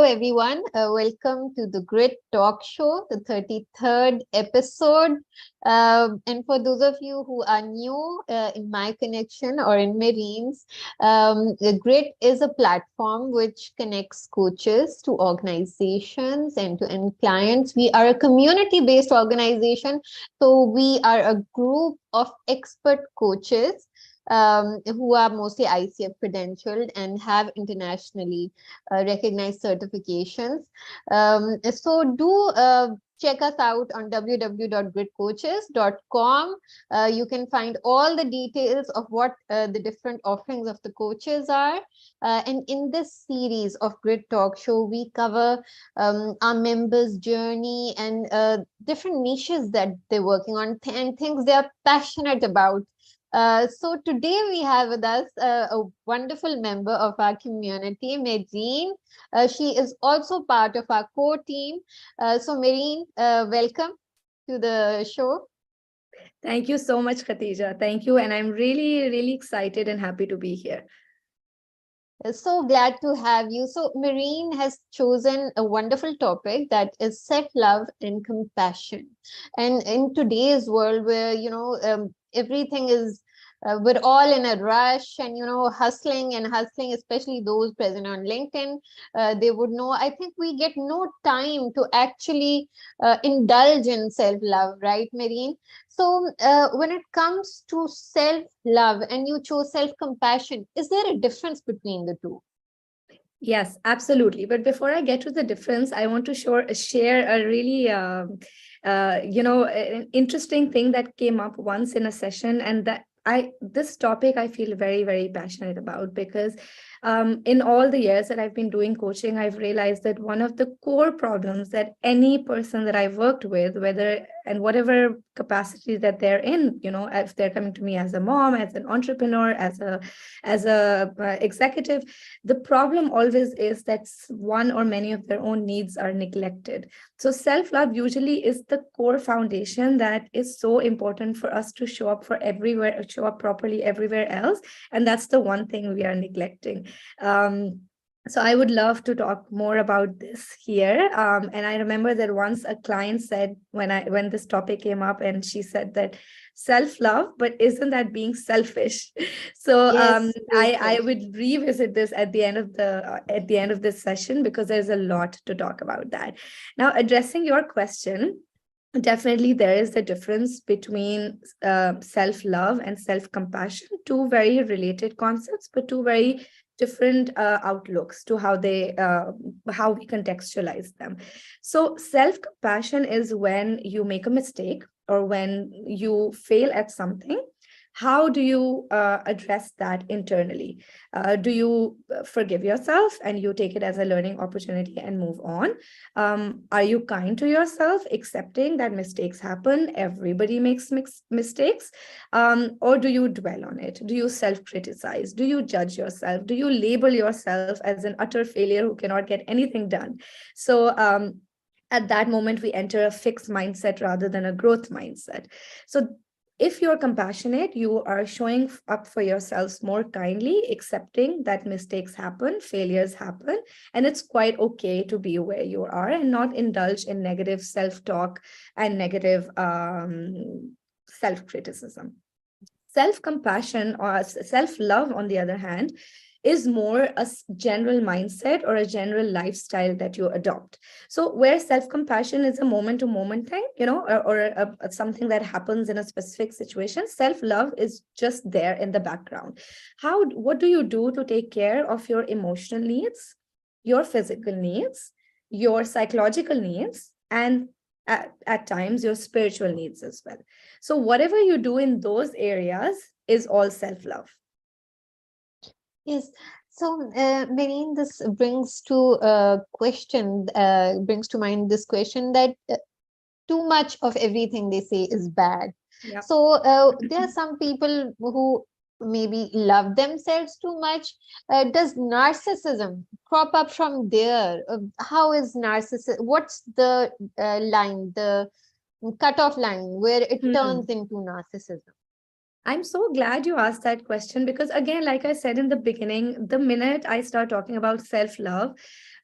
everyone. Welcome to the Grit Talk Show, the 33rd episode. And for those of you who are new in my connection or in Mehreen's, the Grit is a platform which connects coaches to organizations and to end clients. We are a community-based organization, so we are a group of expert coaches who are mostly ICF credentialed and have internationally recognized certifications. So do check us out on www.gridcoaches.com. You can find all the details of what the different offerings of the coaches are. And in this series of Grid Talk Show, we cover our members' journey and different niches that they're working on and things they are passionate about. So today we have with us a wonderful member of our community, Mehreen. She is also part of our core team. So Mehreen, welcome to the show. Thank you so much, Khatija. Thank you. And I'm really excited and happy to be here. So glad to have you. So Mehreen has chosen a wonderful topic that is self-love and compassion. And in today's world where, everything is we're all in a rush and hustling, especially those present on LinkedIn, they would know. I think we get no time to actually indulge in self-love, right, Mehreen? So when it comes to self-love and you chose self-compassion, is there a difference between the two? Yes, absolutely. But before I get to the difference, I want to share a really, an interesting thing that came up once in a session, and that this topic I feel very passionate about because in all the years that I've been doing coaching, I've realized that one of the core problems that any person that I've worked with, whether and whatever capacity that they're in, if they're coming to me as a mom, as an entrepreneur, as a executive, the problem always is that one or many of their own needs are neglected. So self-love usually is the core foundation that is so important for us to show up properly everywhere else. And that's the one thing we are neglecting. So I would love to talk more about this here. And I remember that once a client said when this topic came up, and she said that self-love, but isn't that being selfish? So Yes, I would revisit this at the end of this session because there's a lot to talk about that. Now, addressing your question, definitely there is a difference between self-love and self-compassion, two very related concepts, but two very different outlooks to how we contextualize them. So self-compassion is when you make a mistake or when you fail at something. How do you address that internally? Do you forgive yourself and you take it as a learning opportunity and move on? Are you kind to yourself, accepting that mistakes happen? Everybody makes mistakes. Or do you dwell on it? Do you self-criticize? Do you judge yourself? Do you label yourself as an utter failure who cannot get anything done? So at that moment, we enter a fixed mindset rather than a growth mindset. So if you're compassionate, you are showing up for yourselves more kindly, accepting that mistakes happen, failures happen, and it's quite okay to be where you are and not indulge in negative self-talk and negative self-criticism. Self-compassion or self-love, on the other hand, is more a general mindset or a general lifestyle that you adopt. So where self-compassion is a moment-to-moment thing, or something that happens in a specific situation, self-love is just there in the background. What do you do to take care of your emotional needs, your physical needs, your psychological needs, and at times your spiritual needs as well? So whatever you do in those areas is all self-love. Yes. So, Mehreen, this brings to mind this question that too much of everything they say is bad. Yeah. So there are some people who maybe love themselves too much. Does narcissism crop up from there? How is narcissism? What's the line, the cutoff line where it turns into narcissism? I'm so glad you asked that question because, again, like I said in the beginning, the minute I start talking about self-love,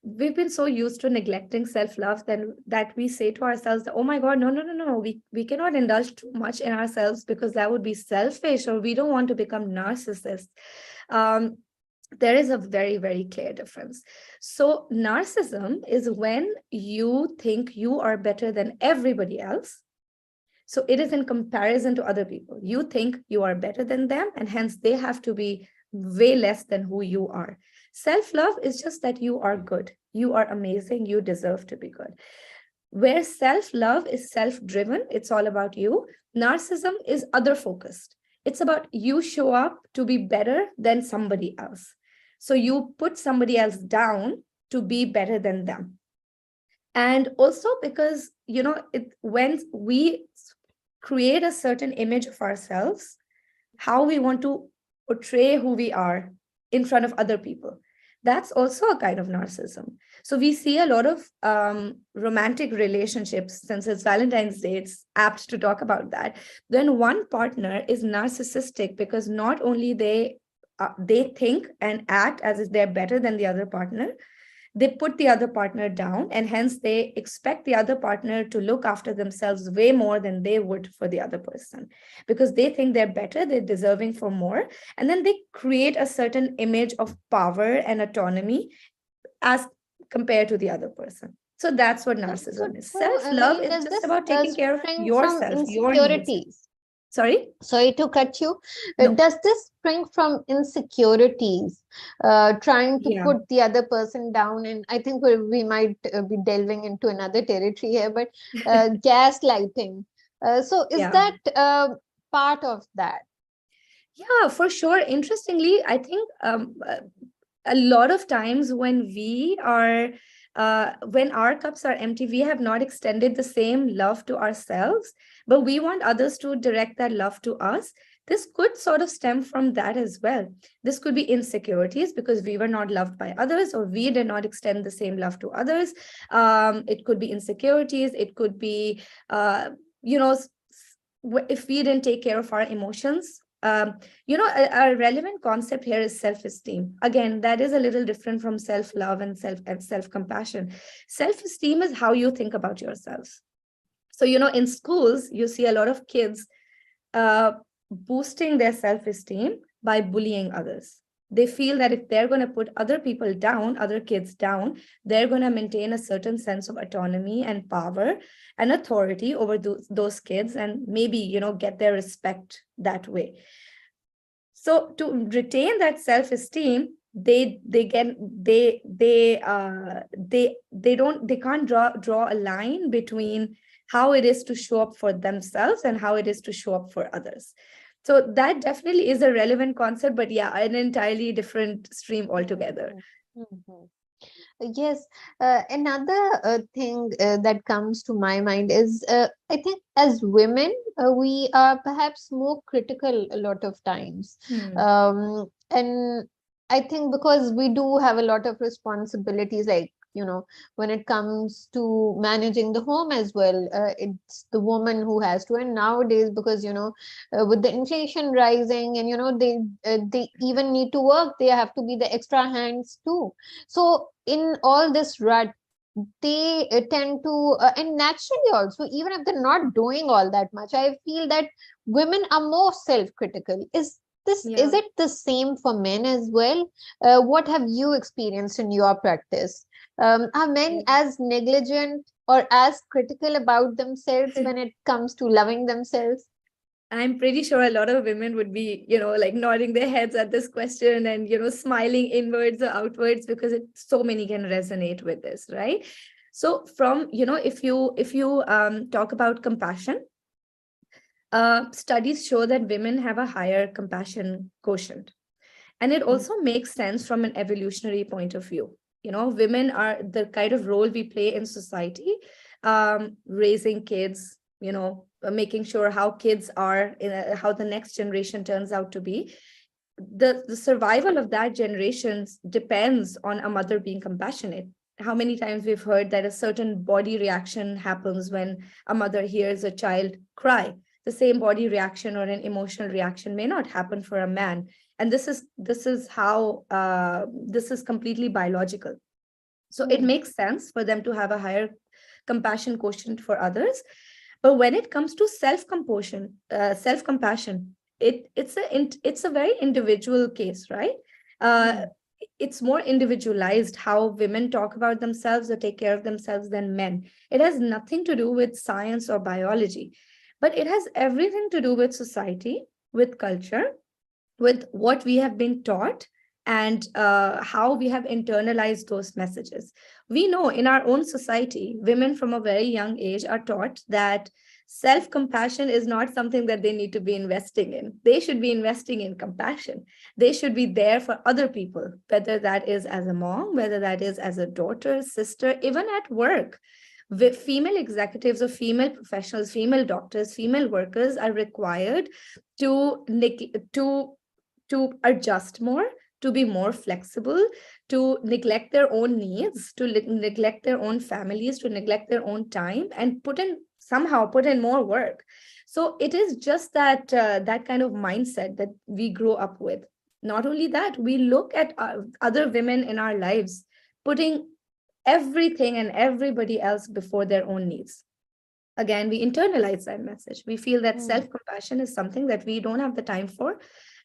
we've been so used to neglecting self-love then that we say to ourselves that, oh my God, no, no, no, no, we cannot indulge too much in ourselves because that would be selfish, or we don't want to become narcissists. um, there is a very, very clear difference. So narcissism is when you think you are better than everybody else. So it is in comparison to other people. You think you are better than them, and hence they have to be way less than who you are. Self love is just that you are good, you are amazing, you deserve to be good. Where self love is self driven, it's all about you. Narcissism is other focused. It's about you show up to be better than somebody else. So you put somebody else down to be better than them. And also because, when we create a certain image of ourselves, how we want to portray who we are in front of other people, that's also a kind of narcissism. So we see a lot of romantic relationships. Since it's Valentine's Day, it's apt to talk about that. Then one partner is narcissistic because not only they think and act as if they're better than the other partner, they put the other partner down, and hence they expect the other partner to look after themselves way more than they would for the other person, because they think they're better, they're deserving for more. And then they create a certain image of power and autonomy as compared to the other person. So that's what So, narcissism is. so Self-love Mehreen, is does just this about taking care of spring from yourself, your needs. insecurities? Sorry. Sorry to cut you. No. Does this spring from insecurities, trying to Yeah. put the other person down? And I think we might be delving into another territory here, but gaslighting. So is Yeah. that part of that? Yeah, for sure. Interestingly, I think a lot of times when we are when our cups are empty, we have not extended the same love to ourselves, but we want others to direct that love to us. This could sort of stem from that as well. This could be insecurities because we were not loved by others, or we did not extend the same love to others. It could be insecurities. It could be you know if we didn't take care of our emotions. A relevant concept here is self-esteem. Again, that is a little different from self-love and self-compassion. Self-esteem is how you think about yourself. So, in schools, you see a lot of kids boosting their self-esteem by bullying others. They feel that if they're going to put other people down, other kids down, they're going to maintain a certain sense of autonomy and power and authority over those kids, and maybe, get their respect that way. So to retain that self-esteem, they get they can't draw a line between how it is to show up for themselves and how it is to show up for others. So that definitely is a relevant concept, but yeah, an entirely different stream altogether. Mhm. Yes, another thing that comes to my mind is I think as women, we are perhaps more critical a lot of times. Hmm. And I think because we do have a lot of responsibilities, like, when it comes to managing the home as well, it's the woman who has to. And nowadays, because, with the inflation rising and, they even need to work, they have to be the extra hands too. So in all this rut, they tend to, and naturally also, even if they're not doing all that much, I feel that women are more self-critical. Is Yeah. it the same for men as well? What have you experienced in your practice? Are men as negligent or as critical about themselves when it comes to loving themselves? I'm pretty sure a lot of women would be, like nodding their heads at this question and, smiling inwards or outwards, because so many can resonate with this, right? So from, if you talk about compassion, studies show that women have a higher compassion quotient. And it also makes sense from an evolutionary point of view. Women are the kind of role we play in society, raising kids, making sure how kids are, how the next generation turns out to be. The survival of that generation depends on a mother being compassionate. How many times we've heard that a certain body reaction happens when a mother hears a child cry. The same body reaction or an emotional reaction may not happen for a man, and this is how this is completely biological. So it makes sense for them to have a higher compassion quotient for others. But when it comes to self-compassion, it's a very individual case, right? Uh, it's more individualized how women talk about themselves or take care of themselves than men. It has nothing to do with science or biology, but it has everything to do with society, with culture, with what we have been taught, and how we have internalized those messages. We know in our own society, women from a very young age are taught that self compassion is not something that they need to be investing in. They should be investing in compassion. They should be there for other people, whether that is as a mom, whether that is as a daughter, sister, even at work. With female executives or female professionals, female doctors, female workers are required to to adjust more, to be more flexible, to neglect their own needs, to neglect their own families, to neglect their own time, and put in more work. So it is just that that kind of mindset that we grow up with. Not only that, we look at other women in our lives putting everything and everybody else before their own needs. Again, we internalize that message. We feel that self compassion is something that we don't have the time for,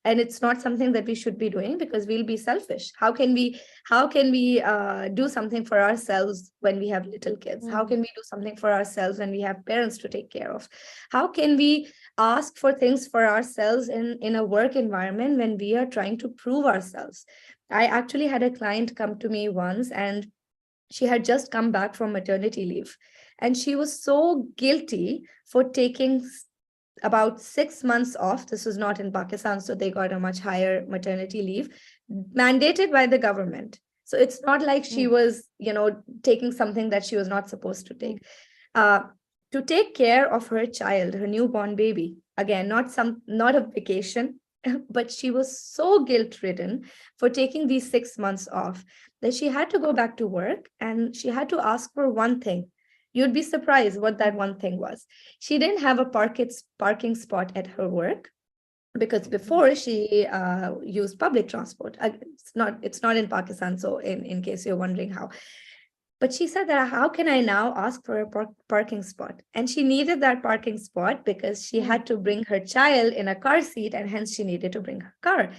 and it's not something that we should be doing because we'll be selfish. How can we do something for ourselves when we have little kids? How can we do something for ourselves when we have parents to take care of? How can we ask for things for ourselves in a work environment when we are trying to prove ourselves? I actually had a client come to me once, and she had just come back from maternity leave, and she was so guilty for taking about 6 months off. This was not in Pakistan, so they got a much higher maternity leave mandated by the government. So it's not like she was, taking something that she was not supposed to take. Uh, to take care of her child, her newborn baby. Again, not a vacation, but she was so guilt-ridden for taking these 6 months off that she had to go back to work, and she had to ask for one thing. You'd be surprised what that one thing was. She didn't have a parking spot at her work because before she used public transport. It's not in Pakistan, so in case you're wondering how. But she said that how can I now ask for a parking spot? And she needed that parking spot because she had to bring her child in a car seat, and hence she needed to bring her car.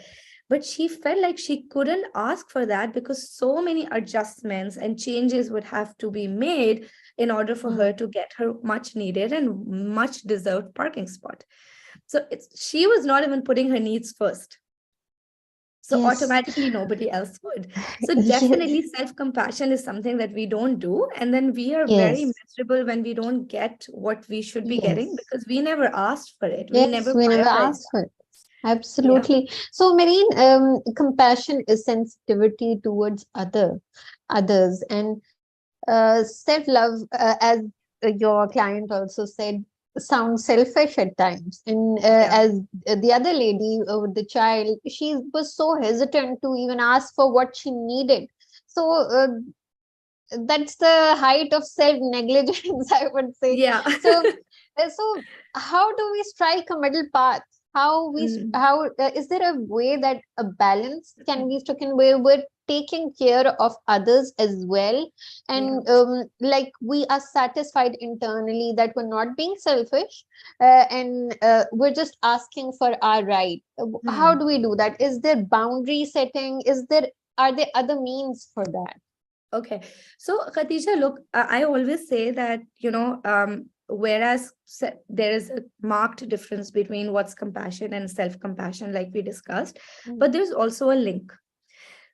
But she felt like she couldn't ask for that because so many adjustments and changes would have to be made in order for her to get her much needed and much deserved parking spot. So she was not even putting her needs first. So Yes. automatically nobody else would. So Yes. definitely self-compassion is something that we don't do. And then we are very Yes. miserable when we don't get what we should be getting Yes. because we never asked for it. We Yes. never We never prioritized asked that. for it. Yeah. Absolutely. So, Mehreen, compassion is sensitivity towards others, and self-love, as your client also said, sounds selfish at times. And Yeah. as the other lady with the child, she was so hesitant to even ask for what she needed. So that's the height of self-negligence, I would say. Yeah. So how do we strike a middle path? Mm. How is there a way that a balance can be struck in where we're taking care of others as well, Yeah. and like we are satisfied internally that we're not being selfish, and we're just asking for our right. How Hmm. do we do that? Is there boundary setting? Are there other means for that? Okay. So, Khadija, look, I always say that, whereas there is a marked difference between what's compassion and self-compassion, like we discussed, but there's also a link.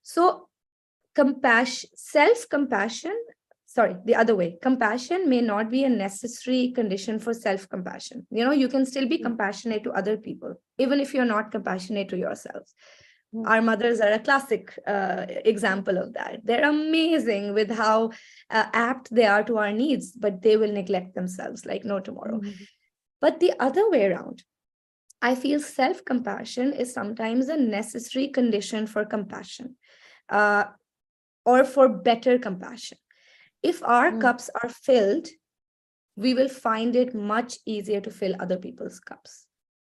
So, self-compassion, sorry, the other way, compassion may not be a necessary condition for self-compassion. You can still be compassionate to other people, even if you're not compassionate to yourself. Our mothers are a classic example of that. They're amazing with how apt they are to our needs, but they will neglect themselves like no tomorrow. But the other way around, I feel self compassion is sometimes a necessary condition for compassion, uh, or for better compassion. If our cups are filled, we will find it much easier to fill other people's cups,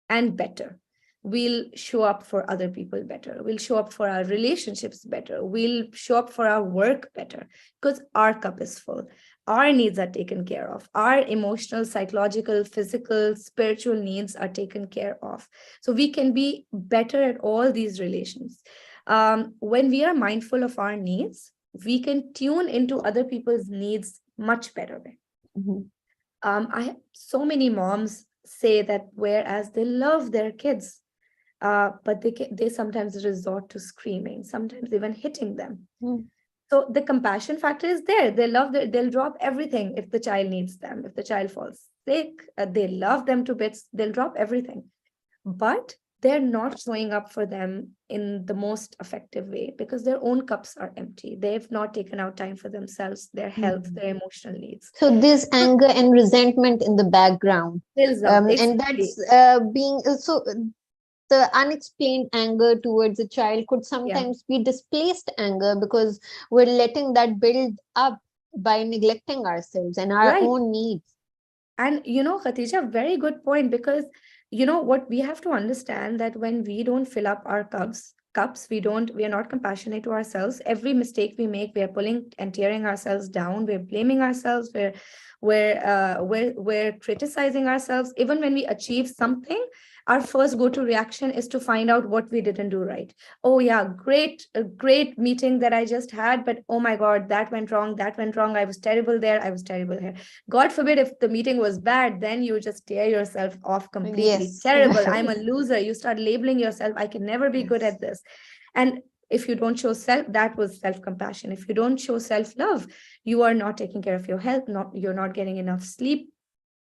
and better. we'll show up for other people better. We'll show up for our relationships better. We'll show up for our work better because our cup is full. Our needs are taken care of. Our emotional, psychological, physical, spiritual needs are taken care of. So we can be better at all these relations. When we are mindful of our needs, we can tune into other people's needs much better. Mhm. I so many moms say that whereas they love their kids, but they sometimes resort to screaming, sometimes even hitting them. Mm. So the compassion factor is there. They'll drop everything if the child needs them. If the child falls sick, they love them to bits. They'll drop everything, but they're not showing up for them in the most effective way because their own cups are empty. They've not taken out time for themselves, their health, Mhm. their emotional needs. So there's So anger and resentment in the background, builds up and that's exactly. being so. The unexplained anger towards a child could Yeah. sometimes be displaced anger because we're letting that build up by neglecting ourselves and our Right. own needs. And Khatija, very good point, because what we have to understand, that when we don't fill up our cups, we are not compassionate to ourselves. Every mistake we make, we are pulling and tearing ourselves down. We're blaming ourselves. We're criticizing ourselves. Even when we achieve something, our first go-to reaction is to find out what we didn't do right. Oh yeah, great, a great meeting that I just had, but oh my God, that went wrong. That went wrong. I was terrible there. I was terrible here. God forbid if the meeting was bad, then you just tear yourself off completely. Yes. Terrible. I'm a loser. You start labeling yourself. I can never be good Yes. at this. And if you don't show that was self-compassion. If you don't show self-love, you are not taking care of your health, you're not getting enough sleep,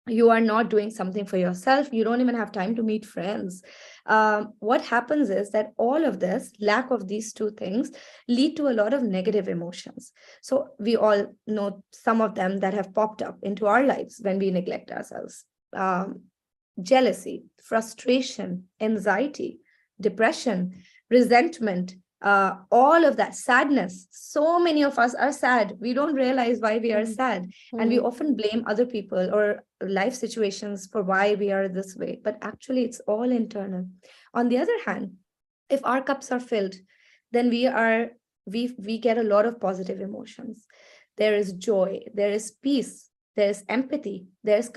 you are not doing something for yourself, you don't even have time to meet friends. What happens is that all of this lack of these two things lead to a lot of negative emotions. So we all know some of them that have popped up into our lives when we neglect ourselves. Jealousy, frustration, anxiety, depression, resentment, all of that, sadness. So many of us are sad. We don't realize why we are Mhm. sad. And we Mhm. often blame other people or life situations for why we are this way. But actually, it's all internal. On the other hand, if our cups are filled, then we get a lot of positive emotions. There is joy, there is peace, there's empathy, there's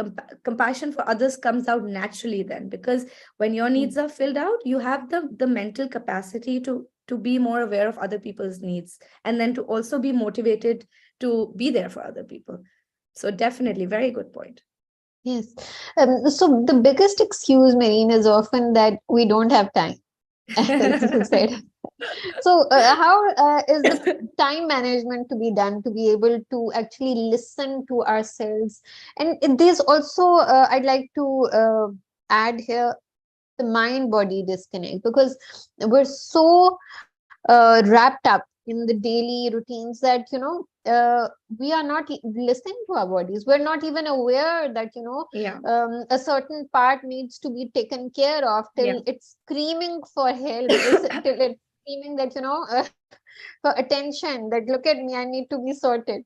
compassion for others comes out naturally, then, because when your needs are filled out, you have the mental capacity to be more aware of other people's needs, and then to also be motivated to be there for other people. So definitely very good point. Yes. So the biggest excuse, Mehreen, is often that we don't have time, as you said. So, how is the time management to be done to be able to actually listen to ourselves? And there's also, I'd like to add here the mind body disconnect, because we're so wrapped up in the daily routines that, we are not listening to our bodies. We're not even aware that, Yeah. a certain part needs to be taken care of Yeah. till it's screaming for help, till it's screaming that, for attention, that look at me, I need to be sorted.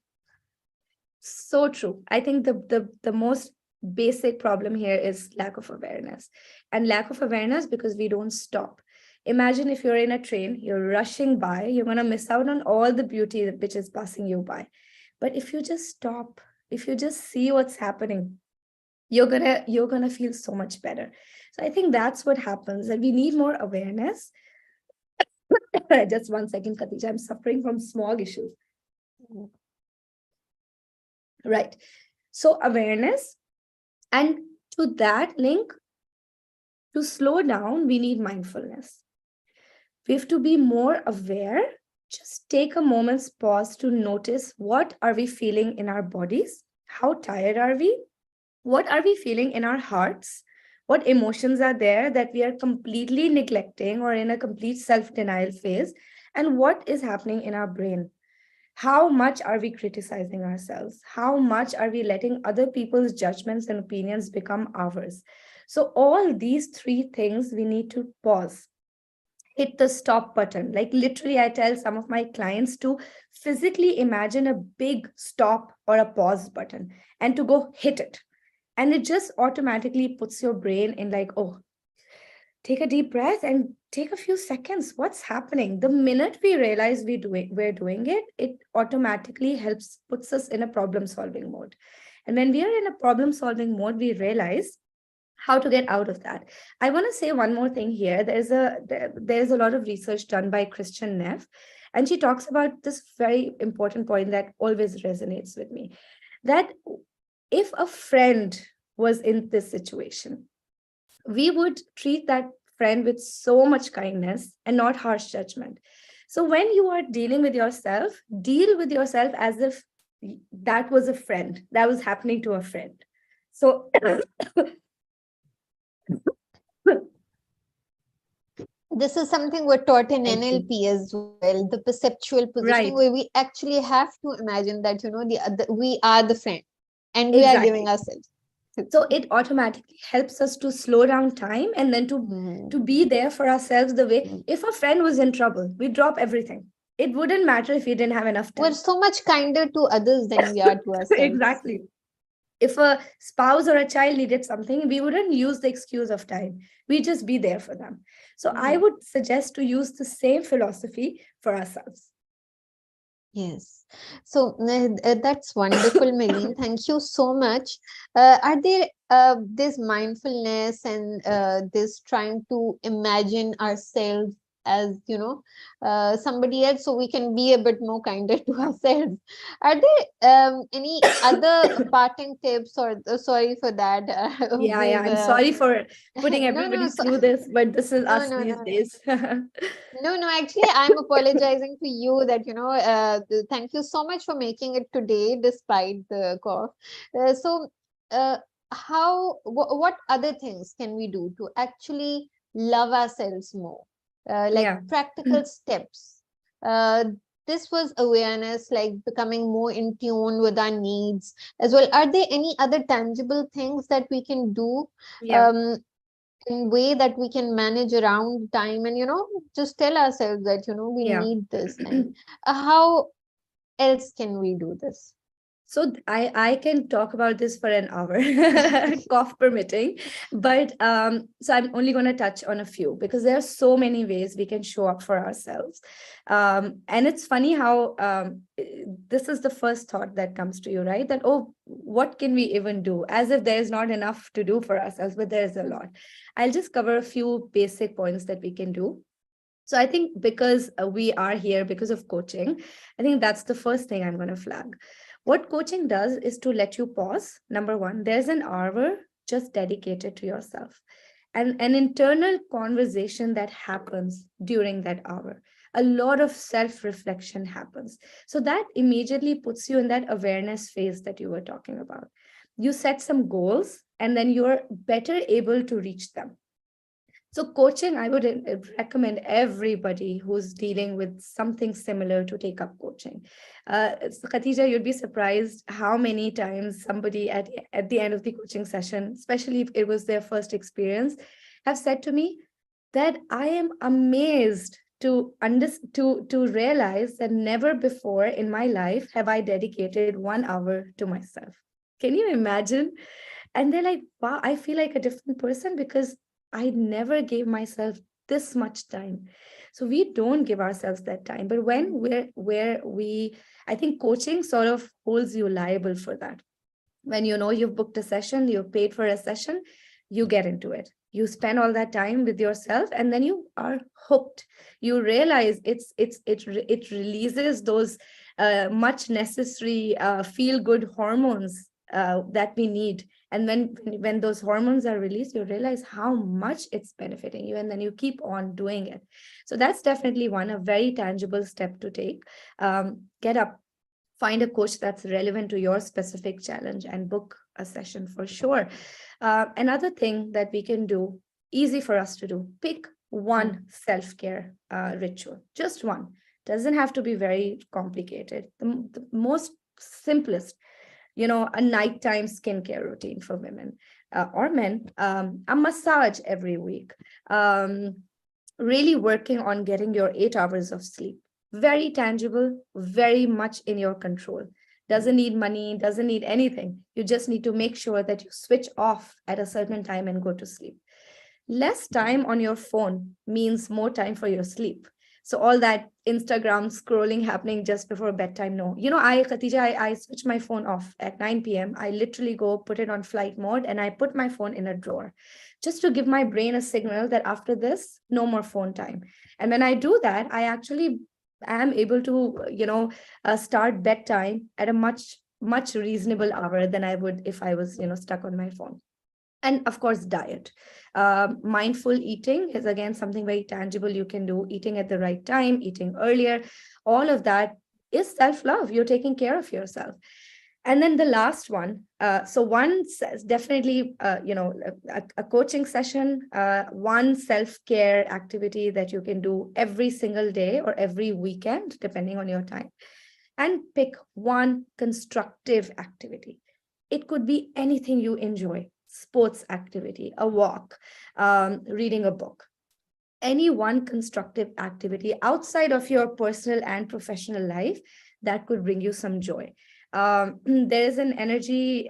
So true. I think the most basic problem here is lack of awareness. And lack of awareness because we don't stop. Imagine if you're in a train, you're rushing by, you're going to miss out on all the beauty which is passing you by. But if you just stop, if you just see what's happening, you're going to feel so much better. So I think that's what happens, and we need more awareness. Just one second, Katija, I'm suffering from smog issues. Right. So awareness, and to that link, to slow down, we need mindfulness. We have to be more aware. Just take a moment's pause to notice, what are we feeling in our bodies? How tired are we? What are we feeling in our hearts? What emotions are there that we are completely neglecting or in a complete self denial phase? And what is happening in our brain? How much are we criticizing ourselves? How much are we letting other people's judgments and opinions become ours? So, all these three things we need to pause, hit the stop button. Like literally, I tell some of my clients to physically imagine a big stop or a pause button and to go hit it. And it just automatically puts your brain in like, oh, take a deep breath and take a few seconds. What's happening? The minute we realize we're doing it, it automatically puts us in a problem solving mode. And when we are in a problem solving mode, we realize how to get out of that. I want to say one more thing here. There's a lot of research done by Christian Neff, and she talks about this very important point that always resonates with me. That if a friend was in this situation, we would treat that friend with so much kindness and not harsh judgment. So when you are dealing with yourself, deal with yourself as if that was a friend, that was happening to a friend. So This is something we're taught in thank you. NLP as well, the perceptual positioning, Right, where we actually have to imagine that, the other, we are the friend and we are giving exactly. ourselves. So it automatically helps us to slow down time and then to be there for ourselves. The way Mm. if a friend was in trouble, we drop everything. It wouldn't matter if we didn't have enough We're time. so much kinder to others than we are to ourselves. Exactly. If a spouse or a child needed something, we wouldn't use the excuse of time. We just be there for them. So I Mhm. would suggest to use the same philosophy for ourselves. Yes. So that's wonderful, Mehreen. Thank you so much. Are there this mindfulness and this trying to imagine ourselves as, somebody else so we can be a bit more kinder to ourselves? Are there any other parting tips or sorry for that? Yeah, yeah. We've I'm sorry for putting no, no, everybody through this, but this is no, us no, these no. days. No, no, actually, I'm apologizing to you that, thank you so much for making it today despite the cough. So, uh, what other things can we do to actually love ourselves more? Like Yeah. practical steps. Uh, this was awareness, like becoming more in tune with our needs as well. Are there any other tangible things that we can do? Yeah. Um, in way that we can manage around time and just tell ourselves that we Yeah. need this, and how else can we do this? So I can talk about this for an hour, cough permitting, but so I'm only going to touch on a few because there are so many ways we can show up for ourselves, and it's funny how this is the first thought that comes to you, right? That, oh, what can we even do? As if there's not enough to do for ourselves, but there's a lot. I'll just cover a few basic points that we can do. So I think because we are here because of coaching, I think that's the first thing I'm going to flag. What coaching does is to let you pause. Number one, there's an hour just dedicated to yourself and an internal conversation that happens during that hour. A lot of self reflection happens. So that immediately puts you in that awareness phase that you were talking about. You set some goals and then you're better able to reach them. So, coaching, I would recommend everybody who's dealing with something similar to take up coaching. So Khatija, you'd be surprised how many times somebody at the end of the coaching session, especially if it was their first experience, have said to me that I am amazed to realize that never before in my life have I dedicated 1 hour to myself. Can you imagine? And they're like, wow, I feel like a different person because I never gave myself this much time. So we don't give ourselves that time. But when I think coaching sort of holds you liable for that. When you know you've booked a session, you've paid for a session, you get into it. You spend all that time with yourself, and then you are hooked. You realize it releases those much necessary feel good hormones that we need. And when those hormones are released, you realize how much it's benefiting you, and then you keep on doing it. So that's definitely a very tangible step to take. Get up, find a coach that's relevant to your specific challenge, and book a session for sure. Another thing that we can do, easy for us to do, pick one self-care ritual, just one. Doesn't have to be very complicated. The most simplest, a nighttime skincare routine for women or men, a massage every week, really working on getting your 8 hours of sleep. Very tangible, very much in your control. Doesn't need money, doesn't need anything. You just need to make sure that you switch off at a certain time and go to sleep. Less time on your phone means more time for your sleep. So all that Instagram scrolling happening just before bedtime, no. Khatija, I switch my phone off at 9 p.m. I literally go put it on flight mode and I put my phone in a drawer just to give my brain a signal that after this, no more phone time. And when I do that, I actually am able to, start bedtime at a much reasonable hour than I would if I was, stuck on my phone. And of course, diet. Mindful eating is again something very tangible you can do. Eating at the right time, eating earlier, all of that is self-love. You're taking care of yourself. And then the last one, so one definitely, a coaching session, one self-care activity that you can do every single day or every weekend, depending on your time, and pick one constructive activity. It could be anything you enjoy: sports activity, a walk, reading a book, any one constructive activity outside of your personal and professional life that could bring you some joy. There is an energy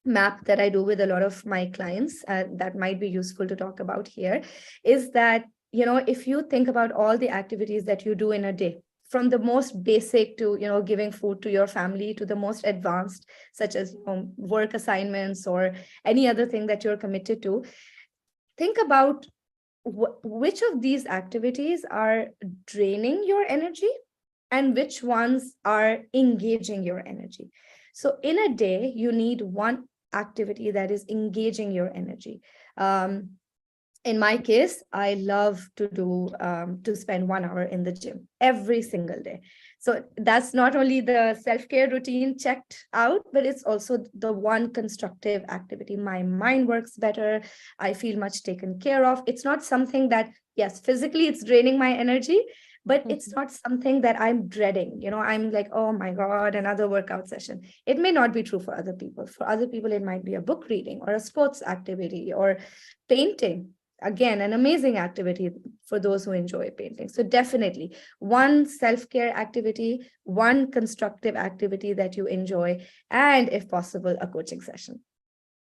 map that I do with a lot of my clients that might be useful to talk about here. Is that, if you think about all the activities that you do in a day, from the most basic to, giving food to your family, to the most advanced, such as, work assignments or any other thing that you're committed to, think about which of these activities are draining your energy and which ones are engaging your energy. So in a day, you need one activity that is engaging your energy. In my case, I love to spend 1 hour in the gym every single day. So that's not only the self-care routine checked out, but it's also the one constructive activity. My mind works better. I feel much taken care of. It's not something that, yes, physically it's draining my energy, but it's Mhm. not something that I'm dreading. I'm like, oh my God, another workout session. It may not be true for other people. For other people, it might be a book reading or a sports activity or painting. Again, an amazing activity for those who enjoy painting. So definitely one self-care activity, one constructive activity that you enjoy, and if possible, a coaching session.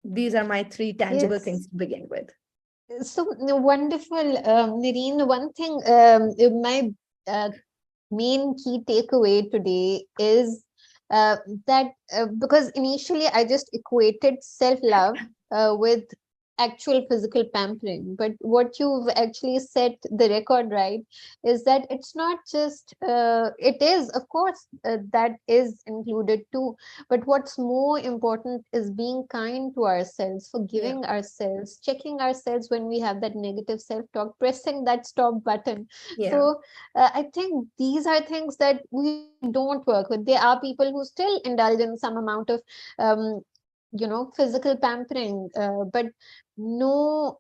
These are my three tangible Yes. things to begin with. So wonderful, Mehreen. One thing, my uh, main key takeaway today is that because initially I just equated self-love with actual physical pampering, but what you've actually set the record right is that it's not just it is, of course, that is included too, but what's more important is being kind to ourselves, Yeah, forgiving ourselves, checking ourselves when we have that negative self-talk, pressing that stop button. yeah, So I think these are things that we don't work with. There are people who still indulge in some amount of, um, physical pampering, but no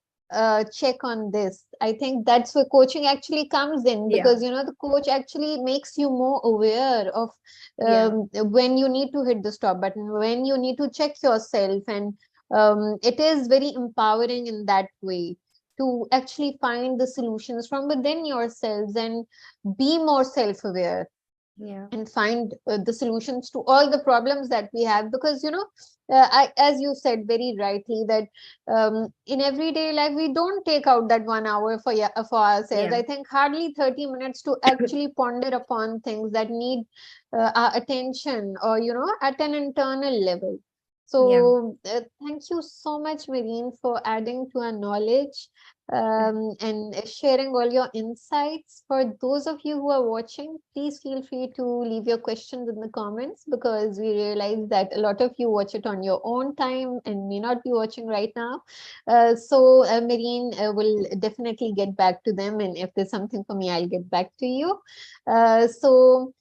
check on this. I think that's where coaching actually comes in, yeah, because, the coach actually makes you more aware of yeah, when you need to hit the stop button, when you need to check yourself. And it is very empowering in that way to actually find the solutions from within yourselves and be more self-aware yeah, and find the solutions to all the problems that we have. Because as you said very rightly, that in everyday life we don't take out that 1 hour for ourselves. yeah, I think hardly 30 minutes to actually ponder upon things that need our attention, or at an internal level. yeah. So thank you so much, Mehreen, for adding to our knowledge and sharing all your insights. For those of you who are watching, please feel free to leave your questions in the comments, because we realize that a lot of you watch it on your own time and may not be watching right now. So Mehreen will definitely get back to them, and if there's something for me, I'll get back to you. So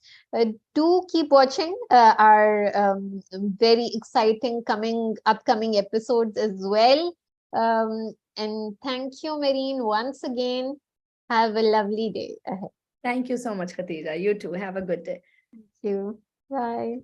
do keep watching our very exciting upcoming episodes as well. And thank you, Mehreen, once again. Have a lovely day ahead. Thank you so much, Khatija. You too. Have a good day. Thank you. Bye.